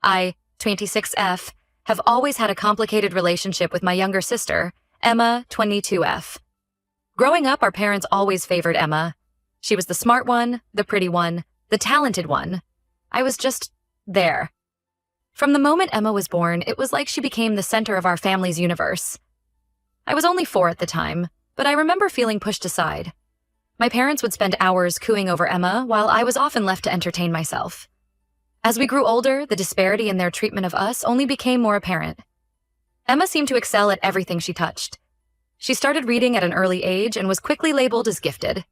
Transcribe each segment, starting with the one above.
I, 26F, have always had a complicated relationship with my younger sister, Emma, 22F. Growing up, our parents always favored Emma. She was the smart one, the pretty one, the talented one. I was just there. From the moment Emma was born, it was like she became the center of our family's universe. I was only 4 at the time, but I remember feeling pushed aside. My parents would spend hours cooing over Emma, while I was often left to entertain myself. As we grew older, the disparity in their treatment of us only became more apparent. Emma seemed to excel at everything she touched. She started reading at an early age and was quickly labeled as gifted.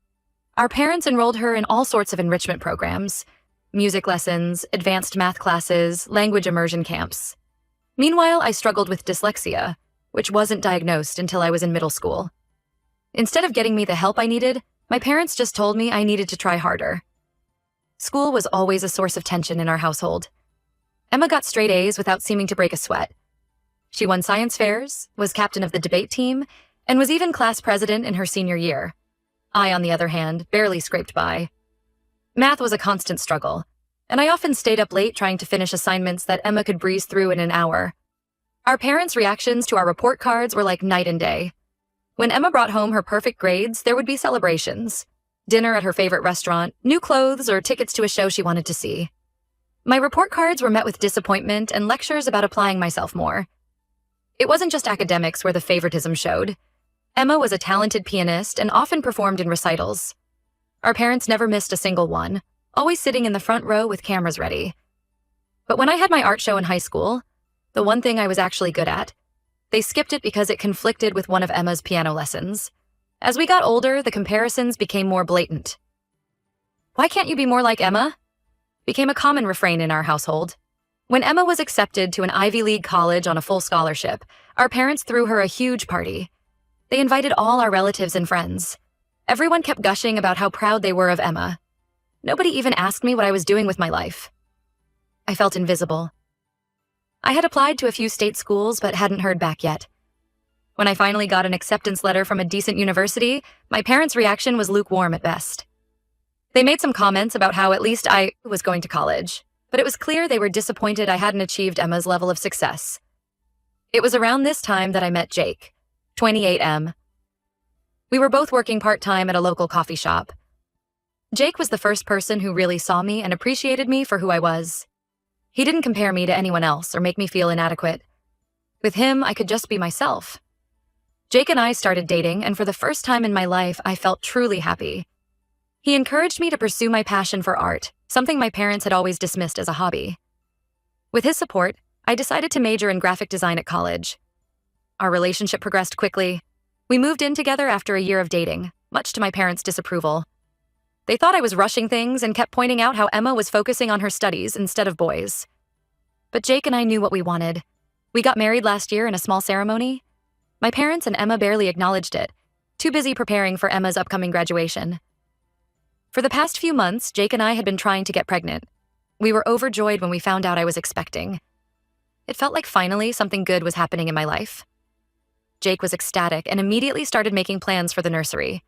Our parents enrolled her in all sorts of enrichment programs: music lessons, advanced math classes, language immersion camps. Meanwhile, I struggled with dyslexia, which wasn't diagnosed until I was in middle school. Instead of getting me the help I needed, my parents just told me I needed to try harder. School was always a source of tension in our household. Emma got straight A's without seeming to break a sweat. She won science fairs, was captain of the debate team, and was even class president in her senior year. I, on the other hand, barely scraped by. Math was a constant struggle, and I often stayed up late trying to finish assignments that Emma could breeze through in an hour. Our parents' reactions to our report cards were like night and day. When Emma brought home her perfect grades, there would be celebrations. Dinner at her favorite restaurant, new clothes, or tickets to a show she wanted to see. My report cards were met with disappointment and lectures about applying myself more. It wasn't just academics where the favoritism showed. Emma was a talented pianist and often performed in recitals. Our parents never missed a single one, always sitting in the front row with cameras ready. But when I had my art show in high school, the one thing I was actually good at, they skipped it because it conflicted with one of Emma's piano lessons. As we got older, the comparisons became more blatant. "Why can't you be more like Emma?" became a common refrain in our household. When Emma was accepted to an Ivy League college on a full scholarship, our parents threw her a huge party. They invited all our relatives and friends. Everyone kept gushing about how proud they were of Emma. Nobody even asked me what I was doing with my life. I felt invisible. I had applied to a few state schools but hadn't heard back yet. When I finally got an acceptance letter from a decent university, my parents' reaction was lukewarm at best. They made some comments about how at least I was going to college, but it was clear they were disappointed I hadn't achieved Emma's level of success. It was around this time that I met Jake, 28M. We were both working part-time at a local coffee shop. Jake was the first person who really saw me and appreciated me for who I was. He didn't compare me to anyone else or make me feel inadequate. With him, I could just be myself. Jake and I started dating, and for the first time in my life, I felt truly happy. He encouraged me to pursue my passion for art, something my parents had always dismissed as a hobby. With his support, I decided to major in graphic design at college. Our relationship progressed quickly. We moved in together after a year of dating, much to my parents' disapproval. They thought I was rushing things and kept pointing out how Emma was focusing on her studies instead of boys. But Jake and I knew what we wanted. We got married last year in a small ceremony. My parents and Emma barely acknowledged it, too busy preparing for Emma's upcoming graduation. For the past few months, Jake and I had been trying to get pregnant. We were overjoyed when we found out I was expecting. It felt like finally something good was happening in my life. Jake was ecstatic and immediately started making plans for the nursery.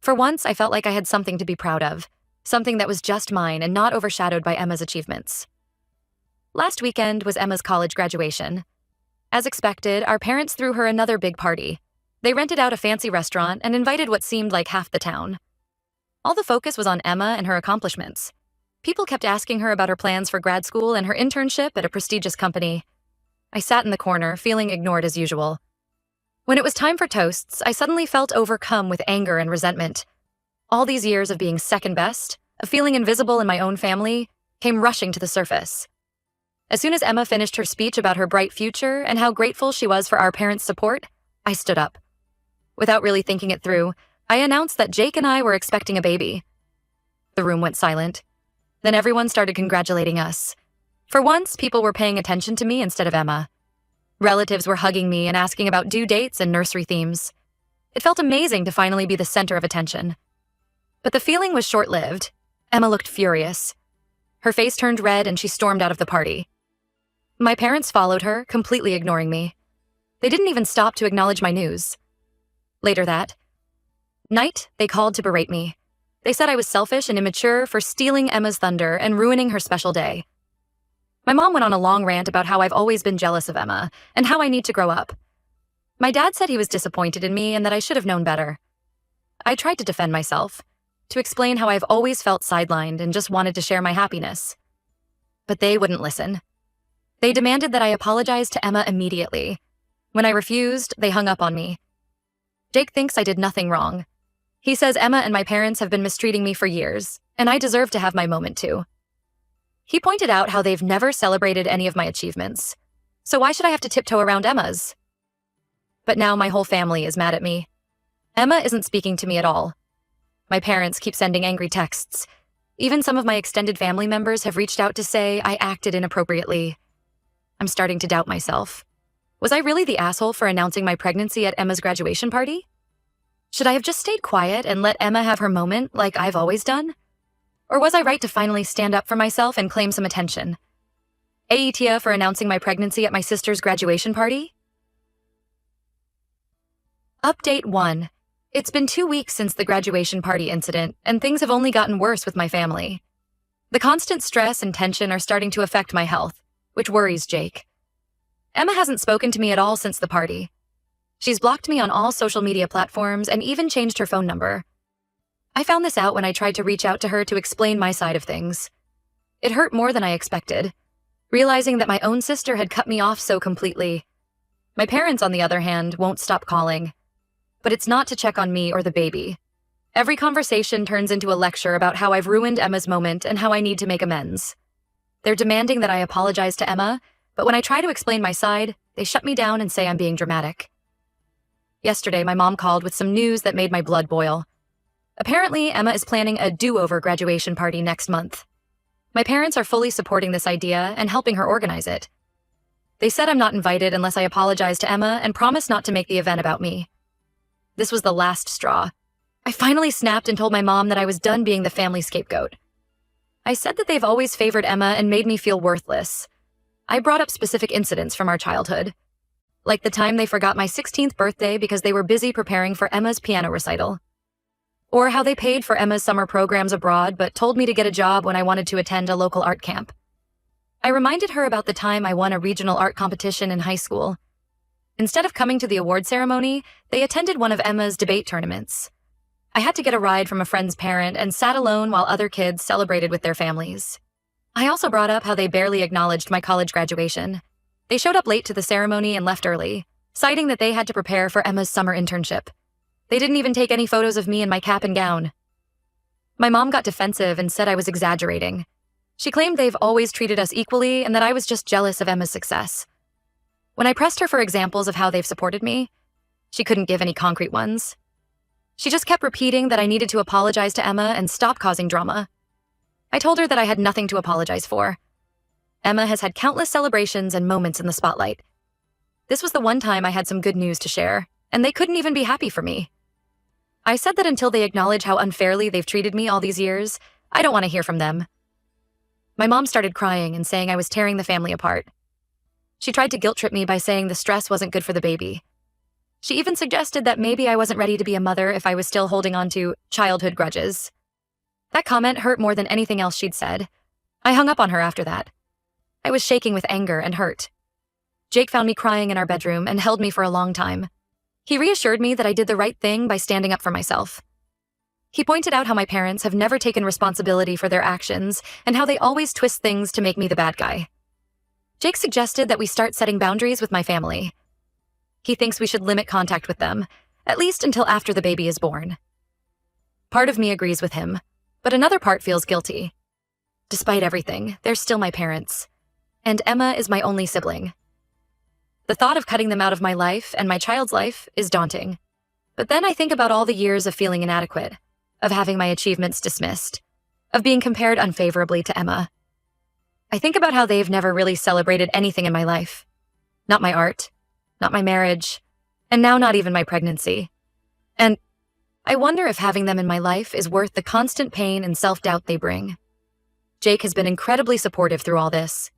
For once, I felt like I had something to be proud of, something that was just mine and not overshadowed by Emma's achievements. Last weekend was Emma's college graduation. As expected, our parents threw her another big party. They rented out a fancy restaurant and invited what seemed like half the town. All the focus was on Emma and her accomplishments. People kept asking her about her plans for grad school and her internship at a prestigious company. I sat in the corner, feeling ignored as usual. When it was time for toasts, I suddenly felt overcome with anger and resentment. All these years of being second best, of feeling invisible in my own family, came rushing to the surface. As soon as Emma finished her speech about her bright future and how grateful she was for our parents' support, I stood up. Without really thinking it through, I announced that Jake and I were expecting a baby. The room went silent. Then everyone started congratulating us. For once, people were paying attention to me instead of Emma. Relatives were hugging me and asking about due dates and nursery themes. It felt amazing to finally be the center of attention. But the feeling was short-lived. Emma looked furious. Her face turned red and she stormed out of the party. My parents followed her, completely ignoring me. They didn't even stop to acknowledge my news. Later that night, they called to berate me. They said I was selfish and immature for stealing Emma's thunder and ruining her special day. My mom went on a long rant about how I've always been jealous of Emma and how I need to grow up. My dad said he was disappointed in me and that I should have known better. I tried to defend myself, to explain how I've always felt sidelined and just wanted to share my happiness. But they wouldn't listen. They demanded that I apologize to Emma immediately. When I refused, they hung up on me. Jake thinks I did nothing wrong. He says Emma and my parents have been mistreating me for years, and I deserve to have my moment too. He pointed out how they've never celebrated any of my achievements. So why should I have to tiptoe around Emma's? But now my whole family is mad at me. Emma isn't speaking to me at all. My parents keep sending angry texts. Even some of my extended family members have reached out to say I acted inappropriately. I'm starting to doubt myself. Was I really the asshole for announcing my pregnancy at Emma's graduation party? Should I have just stayed quiet and let Emma have her moment like I've always done? Or was I right to finally stand up for myself and claim some attention? Aitia for announcing my pregnancy at my sister's graduation party? Update 1. It's been 2 weeks since the graduation party incident, and things have only gotten worse with my family. The constant stress and tension are starting to affect my health, which worries Jake. Emma hasn't spoken to me at all since the party. She's blocked me on all social media platforms and even changed her phone number. I found this out when I tried to reach out to her to explain my side of things. It hurt more than I expected, realizing that my own sister had cut me off so completely. My parents, on the other hand, won't stop calling. But it's not to check on me or the baby. Every conversation turns into a lecture about how I've ruined Emma's moment and how I need to make amends. They're demanding that I apologize to Emma, but when I try to explain my side, they shut me down and say I'm being dramatic. Yesterday, my mom called with some news that made my blood boil. Apparently, Emma is planning a do-over graduation party next month. My parents are fully supporting this idea and helping her organize it. They said I'm not invited unless I apologize to Emma and promise not to make the event about me. This was the last straw. I finally snapped and told my mom that I was done being the family scapegoat. I said that they've always favored Emma and made me feel worthless. I brought up specific incidents from our childhood, like the time they forgot my 16th birthday because they were busy preparing for Emma's piano recital. Or how they paid for Emma's summer programs abroad but told me to get a job when I wanted to attend a local art camp. I reminded her about the time I won a regional art competition in high school. Instead of coming to the award ceremony, they attended one of Emma's debate tournaments. I had to get a ride from a friend's parent and sat alone while other kids celebrated with their families. I also brought up how they barely acknowledged my college graduation. They showed up late to the ceremony and left early, citing that they had to prepare for Emma's summer internship. They didn't even take any photos of me in my cap and gown. My mom got defensive and said I was exaggerating. She claimed they've always treated us equally and that I was just jealous of Emma's success. When I pressed her for examples of how they've supported me, she couldn't give any concrete ones. She just kept repeating that I needed to apologize to Emma and stop causing drama. I told her that I had nothing to apologize for. Emma has had countless celebrations and moments in the spotlight. This was the one time I had some good news to share, and they couldn't even be happy for me. I said that until they acknowledge how unfairly they've treated me all these years, I don't want to hear from them. My mom started crying and saying I was tearing the family apart. She tried to guilt trip me by saying the stress wasn't good for the baby. She even suggested that maybe I wasn't ready to be a mother if I was still holding on to childhood grudges. That comment hurt more than anything else she'd said. I hung up on her after that. I was shaking with anger and hurt. Jake found me crying in our bedroom and held me for a long time. He reassured me that I did the right thing by standing up for myself. He pointed out how my parents have never taken responsibility for their actions and how they always twist things to make me the bad guy. Jake suggested that we start setting boundaries with my family. He thinks we should limit contact with them, at least until after the baby is born. Part of me agrees with him, but another part feels guilty. Despite everything, they're still my parents, and Emma is my only sibling. The thought of cutting them out of my life and my child's life is daunting. But then I think about all the years of feeling inadequate, of having my achievements dismissed, of being compared unfavorably to Emma. I think about how they've never really celebrated anything in my life. Not my art, not my marriage, and now not even my pregnancy. And I wonder if having them in my life is worth the constant pain and self-doubt they bring. Jake has been incredibly supportive through all this.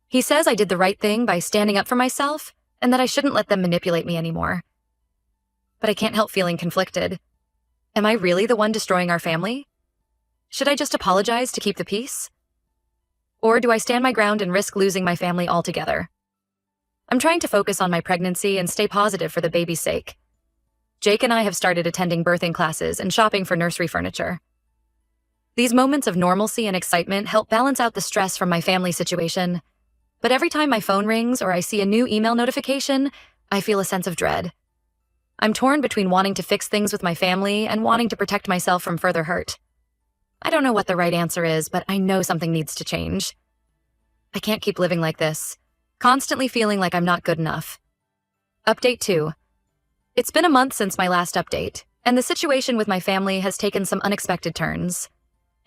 He says I did the right thing by standing up for myself and that I shouldn't let them manipulate me anymore. But I can't help feeling conflicted. Am I really the one destroying our family? Should I just apologize to keep the peace? Or do I stand my ground and risk losing my family altogether? I'm trying to focus on my pregnancy and stay positive for the baby's sake. Jake and I have started attending birthing classes and shopping for nursery furniture. These moments of normalcy and excitement help balance out the stress from my family situation. But every time my phone rings or I see a new email notification, I feel a sense of dread. I'm torn between wanting to fix things with my family and wanting to protect myself from further hurt. I don't know what the right answer is, but I know something needs to change. I can't keep living like this, constantly feeling like I'm not good enough. Update 2. It's been a month since my last update, and the situation with my family has taken some unexpected turns.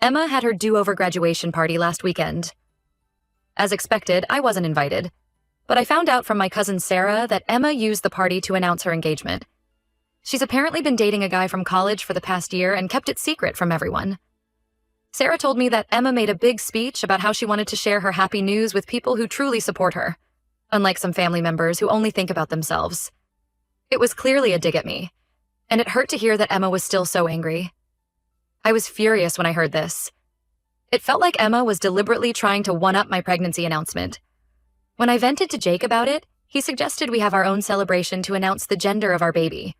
Emma had her do-over graduation party last weekend. As expected, I wasn't invited, but I found out from my cousin Sarah that Emma used the party to announce her engagement. She's apparently been dating a guy from college for the past year and kept it secret from everyone. Sarah told me that Emma made a big speech about how she wanted to share her happy news with people who truly support her, unlike some family members who only think about themselves. It was clearly a dig at me, and it hurt to hear that Emma was still so angry. I was furious when I heard this. It felt like Emma was deliberately trying to one-up my pregnancy announcement. When I vented to Jake about it, he suggested we have our own celebration to announce the gender of our baby.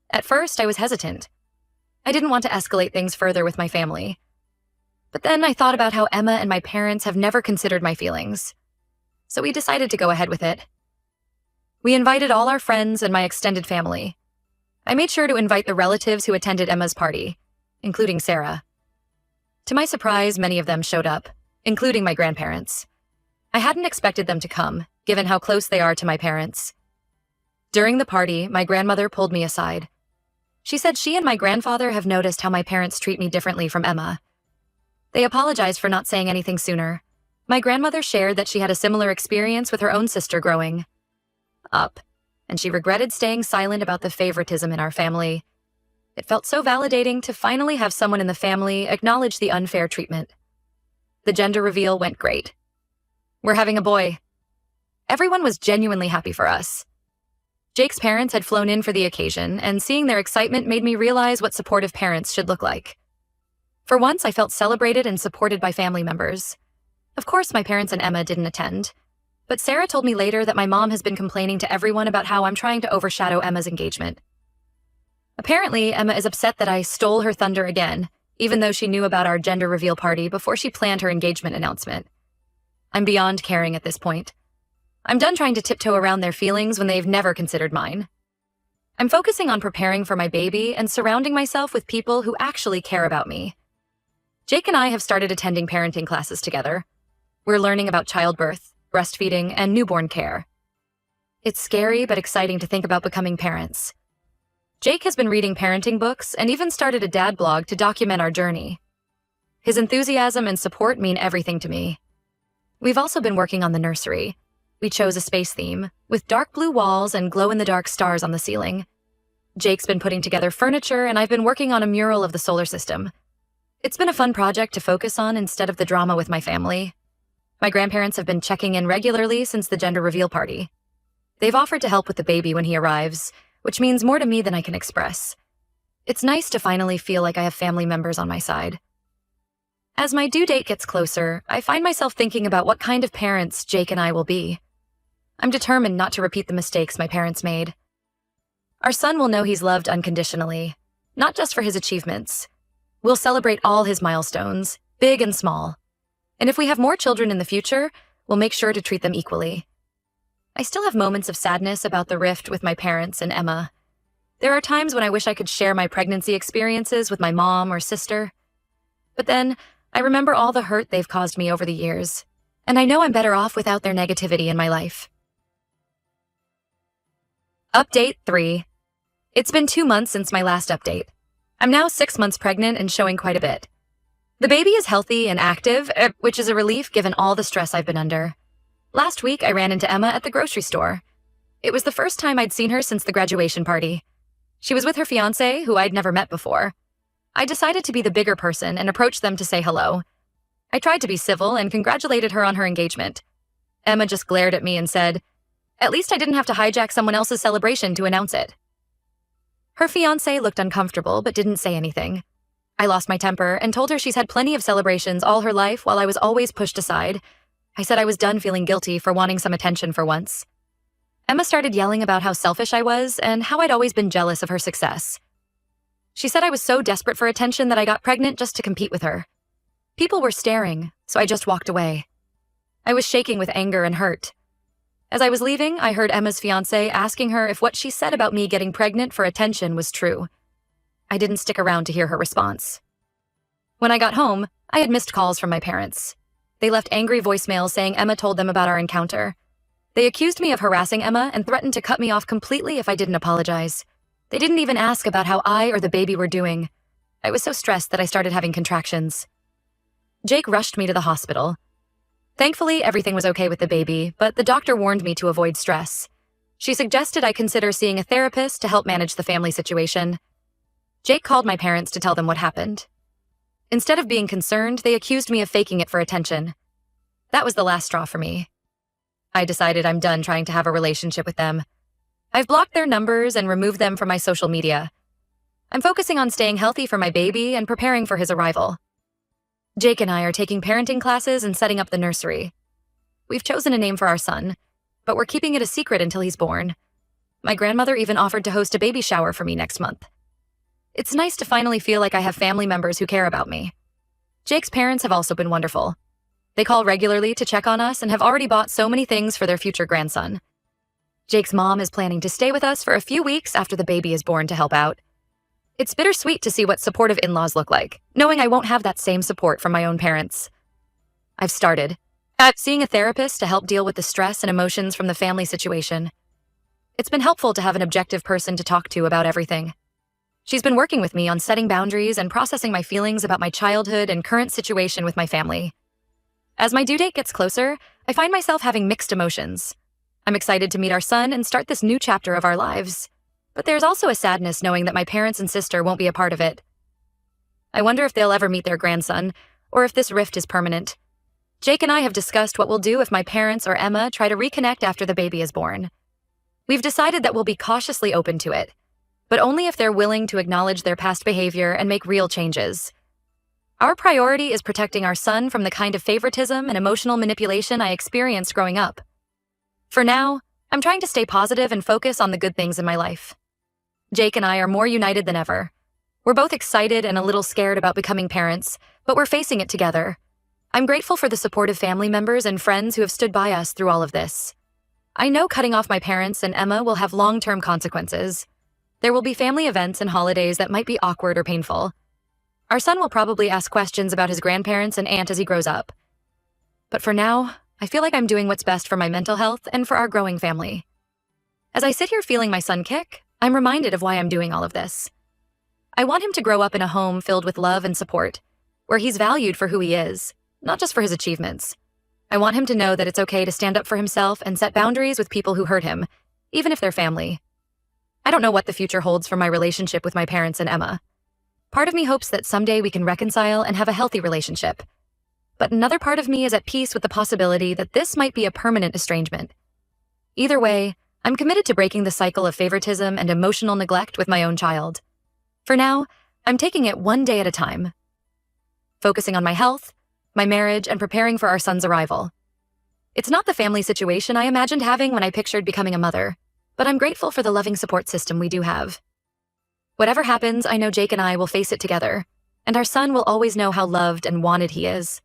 At first, I was hesitant. I didn't want to escalate things further with my family. But then I thought about how Emma and my parents have never considered my feelings. So we decided to go ahead with it. We invited all our friends and my extended family. I made sure to invite the relatives who attended Emma's party, including Sarah. To my surprise, many of them showed up, including my grandparents. I hadn't expected them to come, given how close they are to my parents. During the party, my grandmother pulled me aside. She said she and my grandfather have noticed how my parents treat me differently from Emma. They apologized for not saying anything sooner. My grandmother shared that she had a similar experience with her own sister growing up, and she regretted staying silent about the favoritism in our family. It felt so validating to finally have someone in the family acknowledge the unfair treatment. The gender reveal went great. We're having a boy. Everyone was genuinely happy for us. Jake's parents had flown in for the occasion, and seeing their excitement made me realize what supportive parents should look like. For once, I felt celebrated and supported by family members. Of course, my parents and Emma didn't attend, but Sarah told me later that my mom has been complaining to everyone about how I'm trying to overshadow Emma's engagement. Apparently, Emma is upset that I stole her thunder again, even though she knew about our gender reveal party before she planned her engagement announcement. I'm beyond caring at this point. I'm done trying to tiptoe around their feelings when they've never considered mine. I'm focusing on preparing for my baby and surrounding myself with people who actually care about me. Jake and I have started attending parenting classes together. We're learning about childbirth, breastfeeding, and newborn care. It's scary but exciting to think about becoming parents. Jake has been reading parenting books and even started a dad blog to document our journey. His enthusiasm and support mean everything to me. We've also been working on the nursery. We chose a space theme, with dark blue walls and glow-in-the-dark stars on the ceiling. Jake's been putting together furniture, and I've been working on a mural of the solar system. It's been a fun project to focus on instead of the drama with my family. My grandparents have been checking in regularly since the gender reveal party. They've offered to help with the baby when he arrives, which means more to me than I can express. It's nice to finally feel like I have family members on my side. As my due date gets closer, I find myself thinking about what kind of parents Jake and I will be. I'm determined not to repeat the mistakes my parents made. Our son will know he's loved unconditionally, not just for his achievements. We'll celebrate all his milestones, big and small. And if we have more children in the future, we'll make sure to treat them equally. I still have moments of sadness about the rift with my parents and Emma. There are times when I wish I could share my pregnancy experiences with my mom or sister. But then, I remember all the hurt they've caused me over the years, and I know I'm better off without their negativity in my life. Update 3. It's been 2 months since my last update. I'm now 6 months pregnant and showing quite a bit. The baby is healthy and active, which is a relief given all the stress I've been under. Last week, I ran into Emma at the grocery store. It was the first time I'd seen her since the graduation party. She was with her fiancé, who I'd never met before. I decided to be the bigger person and approached them to say hello. I tried to be civil and congratulated her on her engagement. Emma just glared at me and said, "At least I didn't have to hijack someone else's celebration to announce it." Her fiancé looked uncomfortable but didn't say anything. I lost my temper and told her she's had plenty of celebrations all her life while I was always pushed aside. I said I was done feeling guilty for wanting some attention for once. Emma started yelling about how selfish I was and how I'd always been jealous of her success. She said I was so desperate for attention that I got pregnant just to compete with her. People were staring, so I just walked away. I was shaking with anger and hurt. As I was leaving, I heard Emma's fiancé asking her if what she said about me getting pregnant for attention was true. I didn't stick around to hear her response. When I got home, I had missed calls from my parents. They left angry voicemails saying Emma told them about our encounter. They accused me of harassing Emma and threatened to cut me off completely if I didn't apologize. They didn't even ask about how I or the baby were doing. I was so stressed that I started having contractions. Jake rushed me to the hospital. Thankfully, everything was okay with the baby, but the doctor warned me to avoid stress. She suggested I consider seeing a therapist to help manage the family situation. Jake called my parents to tell them what happened. Instead of being concerned, they accused me of faking it for attention. That was the last straw for me. I decided I'm done trying to have a relationship with them. I've blocked their numbers and removed them from my social media. I'm focusing on staying healthy for my baby and preparing for his arrival. Jake and I are taking parenting classes and setting up the nursery. We've chosen a name for our son, but we're keeping it a secret until he's born. My grandmother even offered to host a baby shower for me next month. It's nice to finally feel like I have family members who care about me. Jake's parents have also been wonderful. They call regularly to check on us and have already bought so many things for their future grandson. Jake's mom is planning to stay with us for a few weeks after the baby is born to help out. It's bittersweet to see what supportive in-laws look like, knowing I won't have that same support from my own parents. I've started seeing a therapist to help deal with the stress and emotions from the family situation. It's been helpful to have an objective person to talk to about everything. She's been working with me on setting boundaries and processing my feelings about my childhood and current situation with my family. As my due date gets closer, I find myself having mixed emotions. I'm excited to meet our son and start this new chapter of our lives. But there's also a sadness knowing that my parents and sister won't be a part of it. I wonder if they'll ever meet their grandson, or if this rift is permanent. Jake and I have discussed what we'll do if my parents or Emma try to reconnect after the baby is born. We've decided that we'll be cautiously open to it, but only if they're willing to acknowledge their past behavior and make real changes. Our priority is protecting our son from the kind of favoritism and emotional manipulation I experienced growing up. For now, I'm trying to stay positive and focus on the good things in my life. Jake and I are more united than ever. We're both excited and a little scared about becoming parents, but we're facing it together. I'm grateful for the supportive family members and friends who have stood by us through all of this. I know cutting off my parents and Emma will have long-term consequences. There will be family events and holidays that might be awkward or painful. Our son will probably ask questions about his grandparents and aunt as he grows up. But for now, I feel like I'm doing what's best for my mental health and for our growing family. As I sit here feeling my son kick, I'm reminded of why I'm doing all of this. I want him to grow up in a home filled with love and support, where he's valued for who he is, not just for his achievements. I want him to know that it's okay to stand up for himself and set boundaries with people who hurt him, even if they're family. I don't know what the future holds for my relationship with my parents and Emma. Part of me hopes that someday we can reconcile and have a healthy relationship. But another part of me is at peace with the possibility that this might be a permanent estrangement. Either way, I'm committed to breaking the cycle of favoritism and emotional neglect with my own child. For now, I'm taking it one day at a time, focusing on my health, my marriage, and preparing for our son's arrival. It's not the family situation I imagined having when I pictured becoming a mother, but I'm grateful for the loving support system we do have. Whatever happens, I know Jake and I will face it together, and our son will always know how loved and wanted he is.